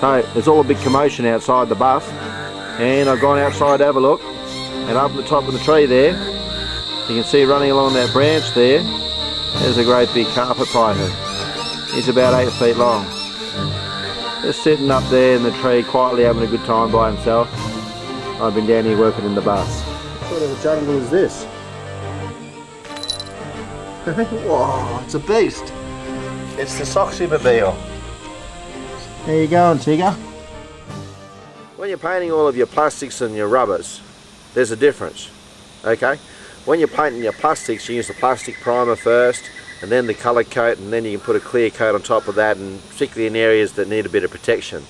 So there's all a big commotion outside the bus, and I've gone outside to have a look, and up at the top of the tree there, you can see running along that branch there, there's a great big carpet python. He's about 8 feet long. Just sitting up there in the tree, quietly having a good time by himself. I've been down here working in the bus. What sort of a jungle is this? Whoa, it's a beast. It's the Soxybobile. There you go, Tigger. When you're painting all of your plastics and your rubbers, there's a difference, okay? When you're painting your plastics, you use the plastic primer first, and then the colour coat, and then you can put a clear coat on top of that, and particularly in areas that need a bit of protection.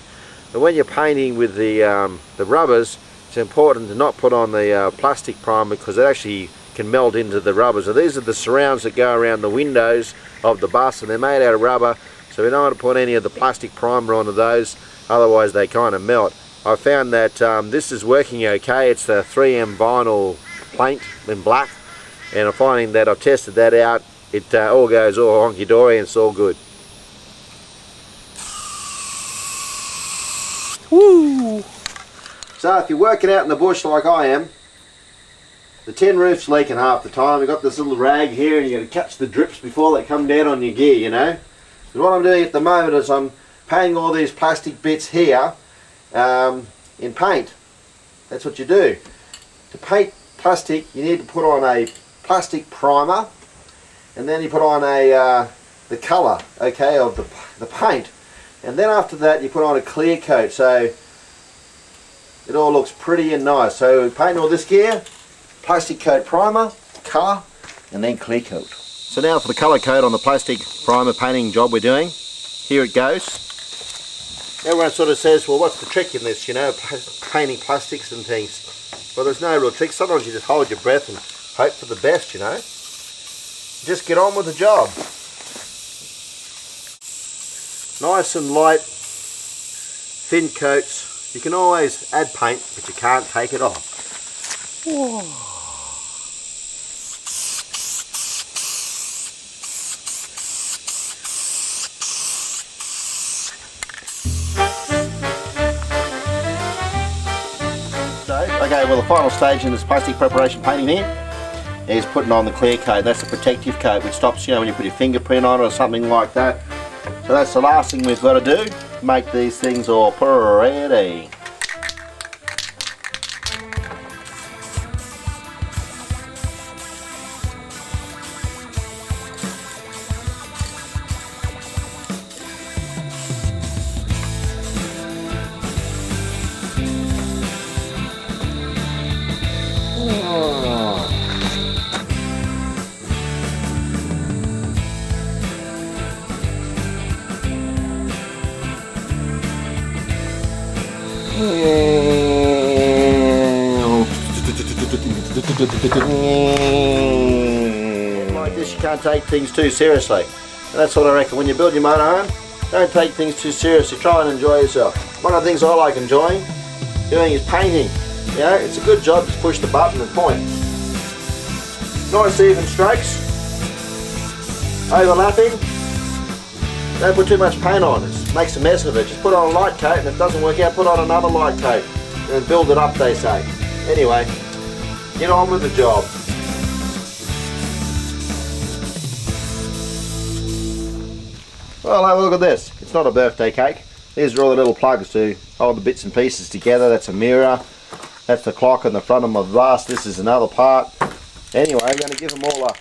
But when you're painting with the rubbers, it's important to not put on the plastic primer, because it actually can melt into the rubber. So these are the surrounds that go around the windows of the bus, and they're made out of rubber, so we don't want to put any of the plastic primer onto those, otherwise they kind of melt. I found that this is working okay. It's the 3M vinyl paint in black, and I'm finding that I've tested that out. It all goes all honky-dory and it's all good. Woo! So if you're working out in the bush like I am, the tin roof's leaking half the time. You've got this little rag here and you've got to catch the drips before they come down on your gear, you know. So what I'm doing at the moment is I'm painting all these plastic bits here in paint. That's what you do. To paint plastic, you need to put on a plastic primer, and then you put on the colour, okay, of the paint, and then after that you put on a clear coat, so it all looks pretty and nice. So paint all this gear, plastic coat primer, colour, and then clear coat. So now for the colour coat on the plastic primer painting job we're doing. Here it goes. Everyone sort of says, well, what's the trick in this, you know, painting plastics and things? Well, there's no real trick. Sometimes you just hold your breath and hope for the best, you know. Just get on with the job. Nice and light, thin coats. You can always add paint, but you can't take it off. Whoa. Okay, well the final stage in this plastic preparation painting here is putting on the clear coat. That's the protective coat which stops, you know, when you put your fingerprint on it or something like that. So that's the last thing we've got to do, make these things all pretty. Like this, you can't take things too seriously. And that's what I reckon. When you build your motorhome, don't take things too seriously. Try and enjoy yourself. One of the things I like enjoying doing is painting. You know, it's a good job. Just push the button and point. Nice even strokes. Overlapping. Don't put too much paint on. It makes a mess of it. Just put on a light coat, and if it doesn't work out, put on another light coat. And build it up, they say. Anyway, get on with the job. Well, have a look at this. It's not a birthday cake. These are all the little plugs to hold the bits and pieces together. That's a mirror. That's the clock on the front of my bus. This is another part. Anyway, I'm going to give them all a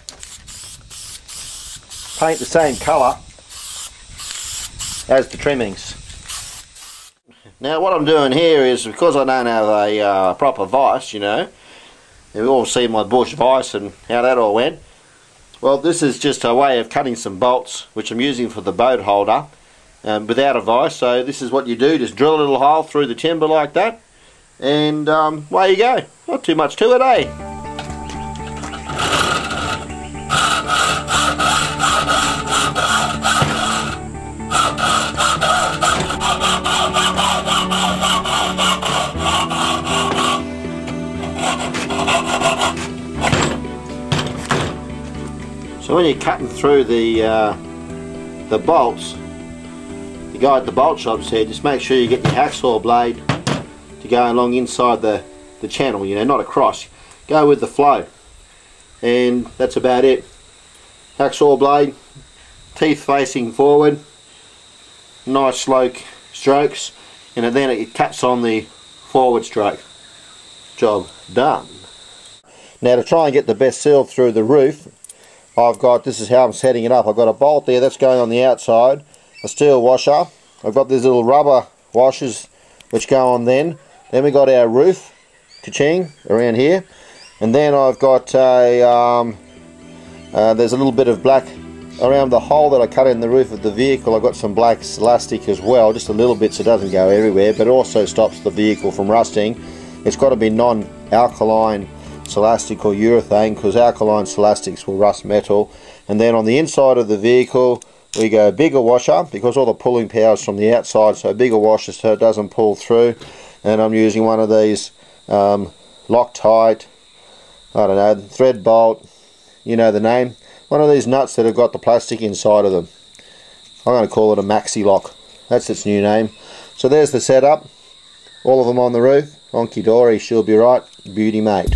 paint the same colour as the trimmings. Now what I'm doing here is, because I don't have a proper vise, you know, you've all seen my bush vise and how that all went. Well, this is just a way of cutting some bolts, which I'm using for the boat holder, without a vise. So this is what you do, just drill a little hole through the timber like that, and away you go. Not too much to it, eh? So when you're cutting through the bolts, you guy at the bolt shop said, just make sure you get your hacksaw blade to go along inside the channel, you know, not across. Go with the flow. And that's about it. Hacksaw blade, teeth facing forward, nice slow strokes, and then it cuts on the forward stroke. Job done. Now to try and get the best seal through the roof, I've got, this is how I'm setting it up. I've got a bolt there that's going on the outside, a steel washer. I've got these little rubber washers which go on then. Then we got our roof, ka-ching, around here. And then I've got a, there's a little bit of black around the hole that I cut in the roof of the vehicle. I've got some black elastic as well, just a little bit so it doesn't go everywhere, but it also stops the vehicle from rusting. It's got to be non-alkaline Celastic or urethane, because alkaline Celastics will rust metal. And then on the inside of the vehicle we go bigger washer, because all the pulling power is from the outside, so bigger washer so it doesn't pull through. And I'm using one of these Loctite, I don't know, thread bolt, you know the name, one of these nuts that have got the plastic inside of them. I'm going to call it a Maxi Lock, that's its new name. So there's the setup, all of them on the roof, honky dory, she'll be right, beauty mate.